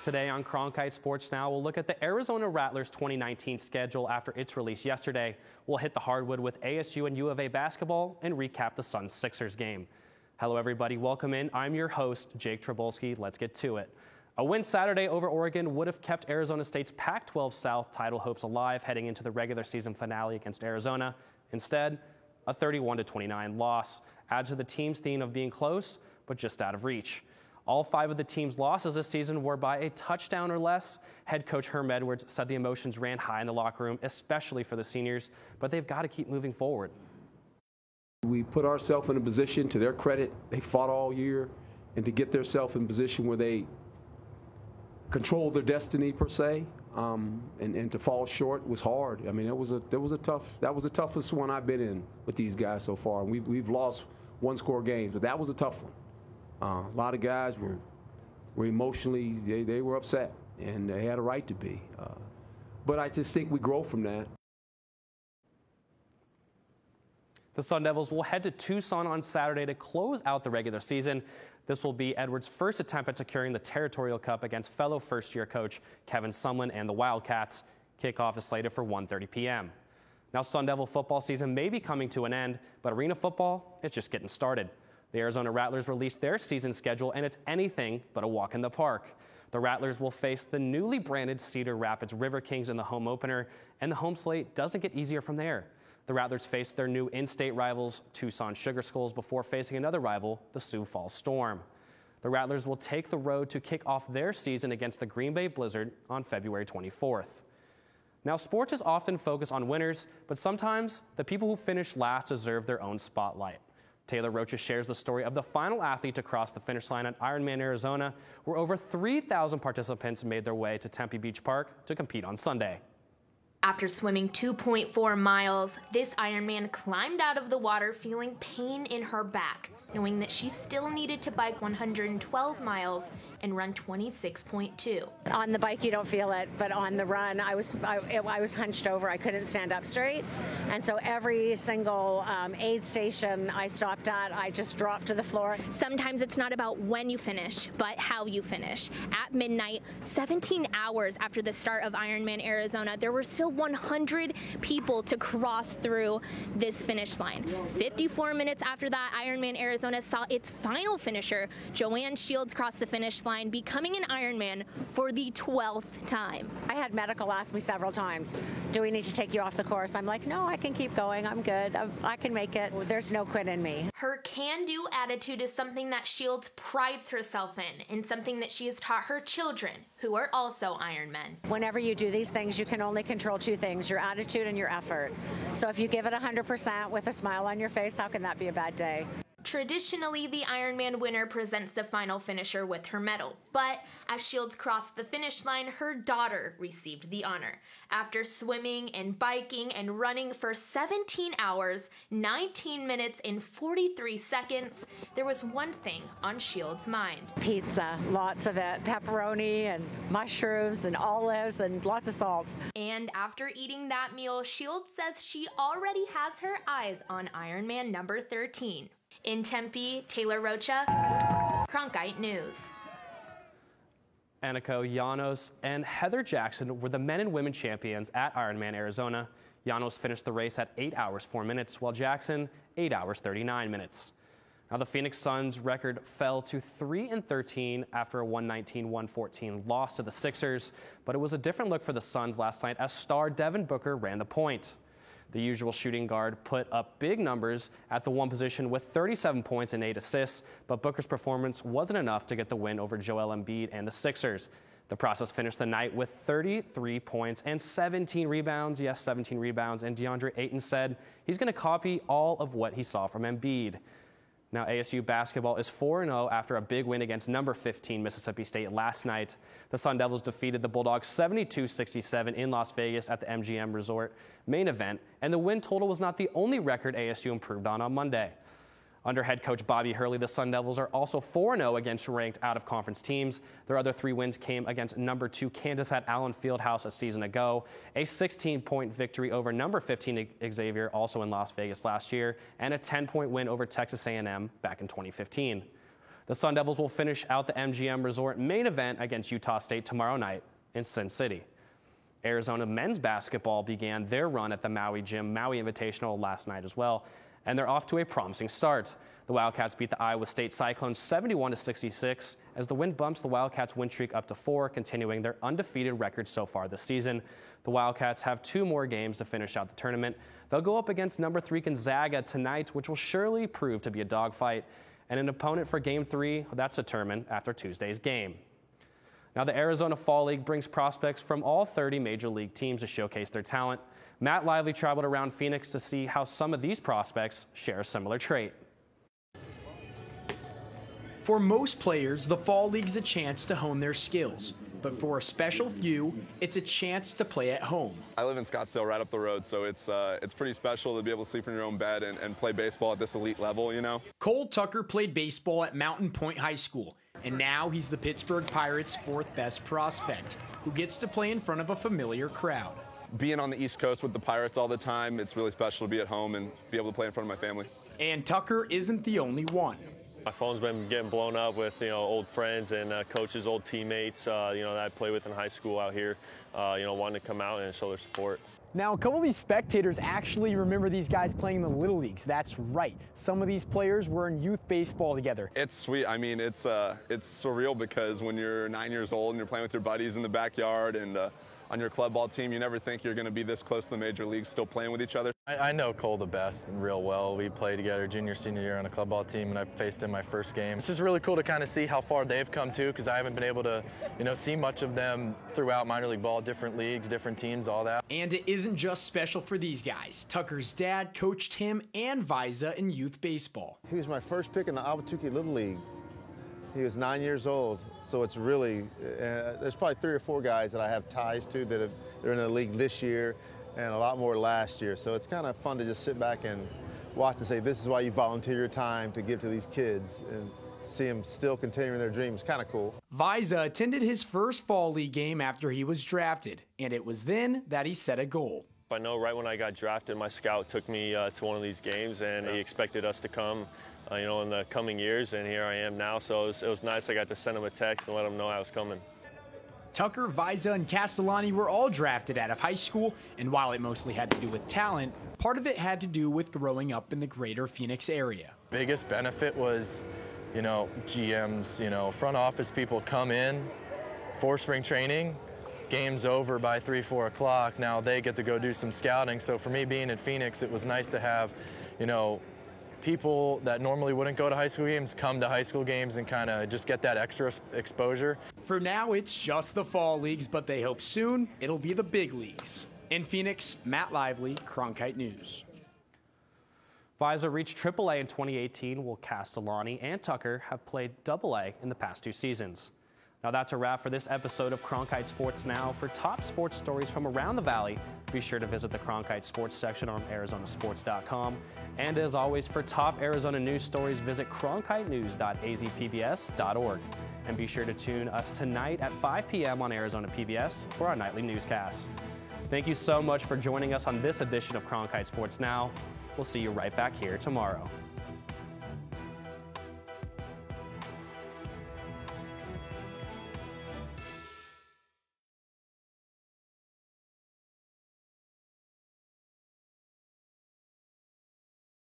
Today on Cronkite Sports Now, we'll look at the Arizona Rattlers 2019 schedule after its release yesterday. We'll hit the hardwood with ASU and U of A basketball and recap the Suns-Sixers game. Hello, everybody. Welcome in. I'm your host, Jake Trybulski. Let's get to it. A win Saturday over Oregon would have kept Arizona State's Pac-12 South title hopes alive heading into the regular season finale against Arizona. Instead, a 31-29 loss adds to the team's theme of being close, but just out of reach. All 5 of the team's losses this season were by a touchdown or less. Head coach Herm Edwards said the emotions ran high in the locker room, especially for the seniors, but they've got to keep moving forward. We put ourselves in a position, to their credit, they fought all year, and to get themselves in a position where they control their destiny per se, and to fall short was hard. I mean, that was the toughest one I've been in with these guys so far. We've lost one-score games, but that was a tough one. A lot of guys were emotionally, they were upset, and they had a right to be. But I just think we grow from that. The Sun Devils will head to Tucson on Saturday to close out the regular season. This will be Edwards' first attempt at securing the Territorial Cup against fellow first-year coach Kevin Sumlin and the Wildcats. Kickoff is slated for 1:30 p.m. Now, Sun Devil football season may be coming to an end, but arena football, it's just getting started. The Arizona Rattlers released their season schedule, and it's anything but a walk in the park. The Rattlers will face the newly branded Cedar Rapids River Kings in the home opener, and the home slate doesn't get easier from there. The Rattlers face their new in-state rivals, Tucson Sugar Skulls, before facing another rival, the Sioux Falls Storm. The Rattlers will take the road to kick off their season against the Green Bay Blizzard on February 24th. Now, sports is often focused on winners, but sometimes the people who finish last deserve their own spotlight. Taylor Rocha shares the story of the final athlete to cross the finish line at Ironman Arizona, where over 3,000 participants made their way to Tempe Beach Park to compete on Sunday. After swimming 2.4 miles, this Ironman climbed out of the water feeling pain in her back, knowing that she still needed to bike 112 miles and run 26.2. On the bike you don't feel it, but on the run I was hunched over. I couldn't stand up straight, and so every single aid station I stopped at, I just dropped to the floor. Sometimes it's not about when you finish, but how you finish. At midnight, 17 hours after the start of Ironman Arizona, there were still 100 people to cross through this finish line. 54 minutes after that, Ironman Arizona saw its final finisher, Joanne Shields, cross the finish line, becoming an Ironman for the 12th time. I had medical ask me several times, do we need to take you off the course? I'm like, no, I can keep going. I'm good. I can make it. There's no quit in me. Her can-do attitude is something that Shields prides herself in, and something that she has taught her children, who are also Ironmen. Whenever you do these things, you can only control 2 things, your attitude and your effort. So if you give it 100% with a smile on your face, how can that be a bad day? Traditionally, the Ironman winner presents the final finisher with her medal, but as Shields crossed the finish line, her daughter received the honor. After swimming and biking and running for 17 hours, 19 minutes and 43 seconds, there was one thing on Shields' mind. Pizza, lots of it, pepperoni and mushrooms and olives and lots of salt. And after eating that meal, Shields says she already has her eyes on Ironman number 13. In Tempe, Taylor Rocha, Cronkite News. Aniko Llanos and Heather Jackson were the men and women champions at Ironman Arizona. Llanos finished the race at 8 hours 4 minutes, while Jackson 8 hours 39 minutes. Now, the Phoenix Suns record fell to 3-13 after a 119-114 loss to the Sixers, but it was a different look for the Suns last night as star Devin Booker ran the point. The usual shooting guard put up big numbers at the one position with 37 points and 8 assists, but Booker's performance wasn't enough to get the win over Joel Embiid and the Sixers. The process finished the night with 33 points and 17 rebounds. Yes, 17 rebounds. And DeAndre Ayton said he's going to copy all of what he saw from Embiid. Now, ASU basketball is 4-0 after a big win against number 15 Mississippi State last night. The Sun Devils defeated the Bulldogs 72-67 in Las Vegas at the MGM Resort main event, and the win total was not the only record ASU improved on Monday. Under head coach Bobby Hurley, the Sun Devils are also 4-0 against ranked out-of-conference teams. Their other 3 wins came against number 2 Kansas at Allen Fieldhouse a season ago, a 16-point victory over number 15 Xavier, also in Las Vegas last year, and a 10-point win over Texas A&M back in 2015. The Sun Devils will finish out the MGM Resort main event against Utah State tomorrow night in Sin City. Arizona men's basketball began their run at the Maui Gym Maui Invitational last night as well, and they're off to a promising start. The Wildcats beat the Iowa State Cyclones 71-66 as the win bumps the Wildcats' win streak up to 4, continuing their undefeated record so far this season. The Wildcats have 2 more games to finish out the tournament. They'll go up against number 3 Gonzaga tonight, which will surely prove to be a dogfight, and an opponent for Game 3 that's determined after Tuesday's game. Now, the Arizona Fall League brings prospects from all 30 major league teams to showcase their talent. Matt Lively traveled around Phoenix to see how some of these prospects share a similar trait. For most players, the Fall League's a chance to hone their skills. But for a special few, it's a chance to play at home. I live in Scottsdale right up the road, so it's pretty special to be able to sleep in your own bed and play baseball at this elite level, you know? Cole Tucker played baseball at Mountain Point High School, and now he's the Pittsburgh Pirates' 4th best prospect, who gets to play in front of a familiar crowd. Being on the East Coast with the Pirates all the time, it's really special to be at home and be able to play in front of my family. And Tucker isn't the only one. My phone's been getting blown up with, old friends and coaches, old teammates, that I played with in high school out here, wanting to come out and show their support. Now, a couple of these spectators actually remember these guys playing in the Little Leagues. That's right. Some of these players were in youth baseball together. It's sweet. I mean, it's surreal because when you're 9 years old and you're playing with your buddies in the backyard and on your club ball team, you never think you're going to be this close to the major leagues still playing with each other. I know Cole the best and real well. We played together junior, senior year on a club ball team, and I faced him my first game. It's just really cool to kind of see how far they've come too, because I haven't been able to, see much of them throughout minor league ball, different leagues, different teams, all that. And it isn't just special for these guys. Tucker's dad coached him and Visa in youth baseball. He was my first pick in the Albuquerque Little League. He was 9 years old, so it's really, there's probably 3 or 4 guys that I have ties to that they're in the league this year and a lot more last year. So it's kind of fun to just sit back and watch and say, this is why you volunteer your time to give to these kids and see them still continuing their dreams. Kind of cool. Visa attended his first Fall League game after he was drafted, and it was then that he set a goal. I know right when I got drafted, my scout took me to one of these games, and he expected us to come, in the coming years, and here I am now. So it was nice. I got to send him a text and let him know I was coming. Tucker, Visa, and Castellani were all drafted out of high school, and while it mostly had to do with talent, part of it had to do with growing up in the greater Phoenix area. Biggest benefit was, GMs, front office people come in for spring training, game's over by 3, 4 o'clock. Now they get to go do some scouting. So for me being in Phoenix, it was nice to have, people that normally wouldn't go to high school games come to high school games and kind of just get that extra exposure. For now, it's just the Fall Leagues, but they hope soon it'll be the big leagues. In Phoenix, Matt Lively, Cronkite News. Visa reached AAA in 2018, while Castellani and Tucker have played AA in the past 2 seasons. Now that's a wrap for this episode of Cronkite Sports Now. For top sports stories from around the Valley, be sure to visit the Cronkite Sports section on ArizonaSports.com. And as always, for top Arizona news stories, visit cronkitenews.azpbs.org. And be sure to tune us tonight at 5 p.m. on Arizona PBS for our nightly newscast. Thank you so much for joining us on this edition of Cronkite Sports Now. We'll see you right back here tomorrow.